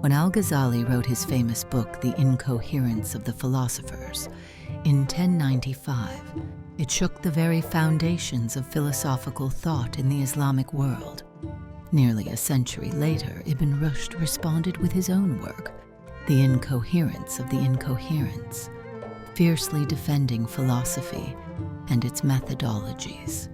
When Al-Ghazali wrote his famous book, The Incoherence of the Philosophers, in 1095, it shook the very foundations of philosophical thought in the Islamic world. Nearly a century later, Ibn Rushd responded with his own work, The Incoherence of the Incoherence, fiercely defending philosophy and its methodologies.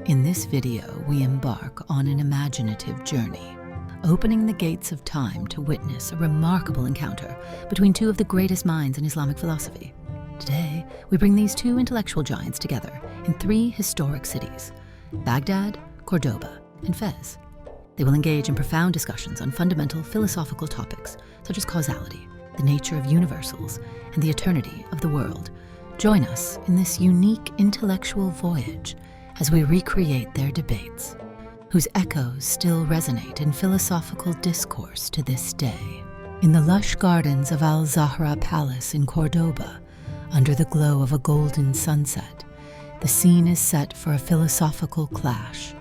In this video, we embark on an imaginative journey, opening the gates of time to witness a remarkable encounter between two of the greatest minds in Islamic philosophy. Today, we bring these two intellectual giants together in three historic cities, Baghdad, Cordoba, and Fez. They will engage in profound discussions on fundamental philosophical topics such as causality, the nature of universals, and the eternity of the world. Join us in this unique intellectual voyage as we recreate their debates, whose echoes still resonate in philosophical discourse to this day. In the lush gardens of Al-Zahra Palace in Cordoba, under the glow of a golden sunset, the scene is set for a philosophical clash.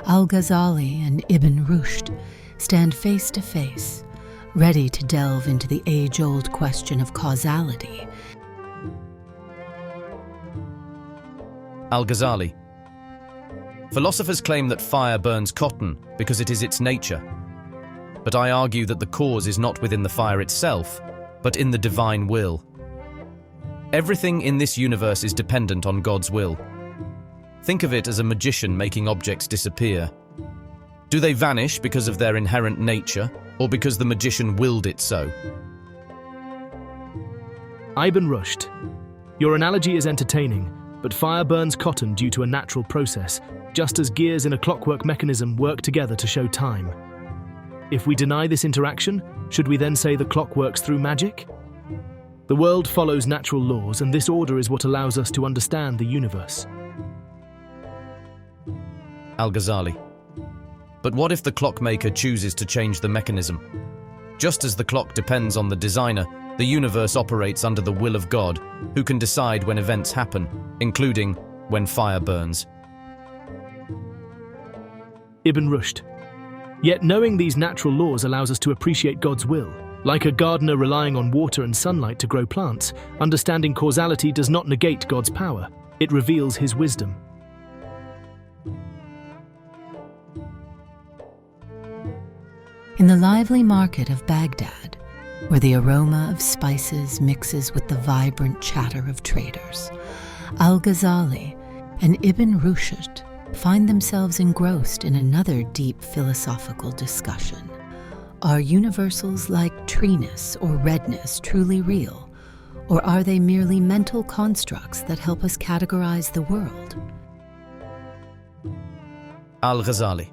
Al-Ghazali and Ibn Rushd stand face to face, ready to delve into the age-old question of causality. Al-Ghazali. Philosophers claim that fire burns cotton because it is its nature. But I argue that the cause is not within the fire itself, but in the divine will. Everything in this universe is dependent on God's will. Think of it as a magician making objects disappear. Do they vanish because of their inherent nature, or because the magician willed it so? Ibn Rushd. Your analogy is entertaining, but fire burns cotton due to a natural process, just as gears in a clockwork mechanism work together to show time. If we deny this interaction, should we then say the clock works through magic? The world follows natural laws, and this order is what allows us to understand the universe. Al-Ghazali. But what if the clockmaker chooses to change the mechanism? Just as the clock depends on the designer, the universe operates under the will of God, who can decide when events happen, including when fire burns. Ibn Rushd. Yet knowing these natural laws allows us to appreciate God's will. Like a gardener relying on water and sunlight to grow plants, understanding causality does not negate God's power. It reveals his wisdom. In the lively market of Baghdad, where the aroma of spices mixes with the vibrant chatter of traders, Al-Ghazali and Ibn Rushd find themselves engrossed in another deep philosophical discussion. Are universals like tree-ness or redness truly real, or are they merely mental constructs that help us categorize the world? Al-Ghazali.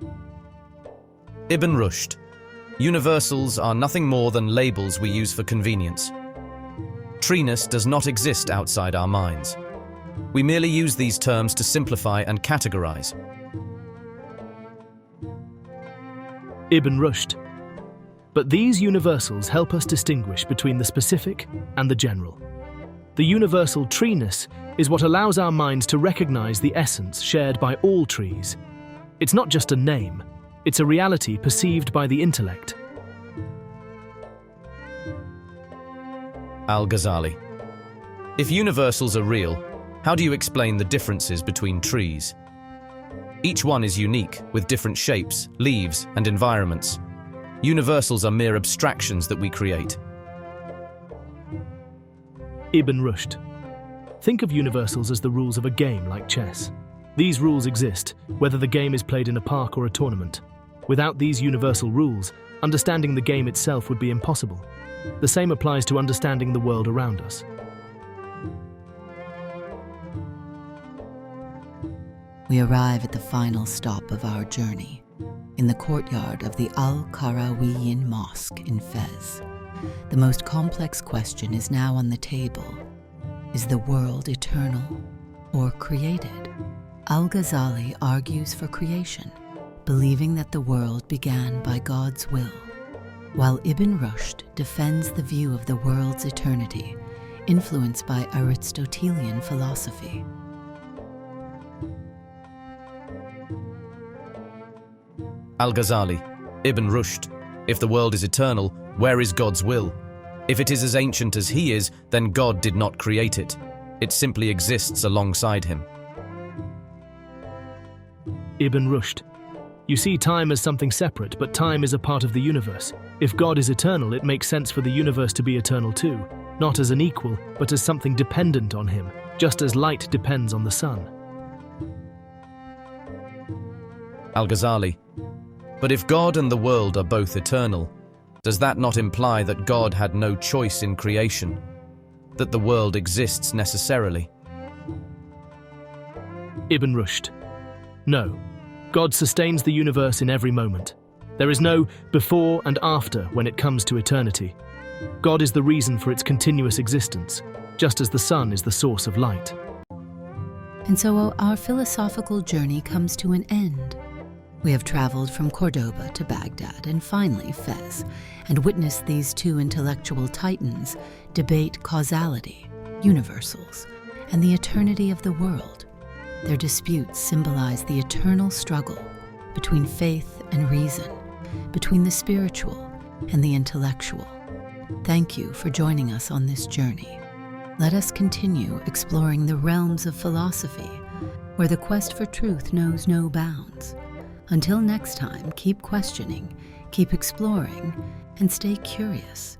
Ibn Rushd. Universals are nothing more than labels we use for convenience. Tree-ness does not exist outside our minds. We merely use these terms to simplify and categorize. Ibn Rushd. But these universals help us distinguish between the specific and the general. The universal tree-ness is what allows our minds to recognize the essence shared by all trees. It's not just a name, it's a reality perceived by the intellect. Al-Ghazali. If universals are real, how do you explain the differences between trees? Each one is unique, with different shapes, leaves, and environments. Universals are mere abstractions that we create. Ibn Rushd. Think of universals as the rules of a game like chess. These rules exist, whether the game is played in a park or a tournament. Without these universal rules, understanding the game itself would be impossible. The same applies to understanding the world around us. We arrive at the final stop of our journey, in the courtyard of the Al-Qarawiyyin Mosque in Fez. The most complex question is now on the table. Is the world eternal or created? Al-Ghazali argues for creation, believing that the world began by God's will, while Ibn Rushd defends the view of the world's eternity, influenced by Aristotelian philosophy. Al-Ghazali, Ibn Rushd. If the world is eternal, where is God's will? If it is as ancient as He is, then God did not create it. It simply exists alongside Him. Ibn Rushd. You see time as something separate, but time is a part of the universe. If God is eternal, it makes sense for the universe to be eternal too, not as an equal, but as something dependent on Him, just as light depends on the sun. Al-Ghazali. But if God and the world are both eternal, does that not imply that God had no choice in creation? That the world exists necessarily? Ibn Rushd. No. God sustains the universe in every moment. There is no before and after when it comes to eternity. God is the reason for its continuous existence, just as the sun is the source of light. And so our philosophical journey comes to an end. We have traveled from Cordoba to Baghdad and finally Fez, and witnessed these two intellectual titans debate causality, universals, and the eternity of the world. Their disputes symbolize the eternal struggle between faith and reason, between the spiritual and the intellectual. Thank you for joining us on this journey. Let us continue exploring the realms of philosophy, where the quest for truth knows no bounds. Until next time, keep questioning, keep exploring, and stay curious.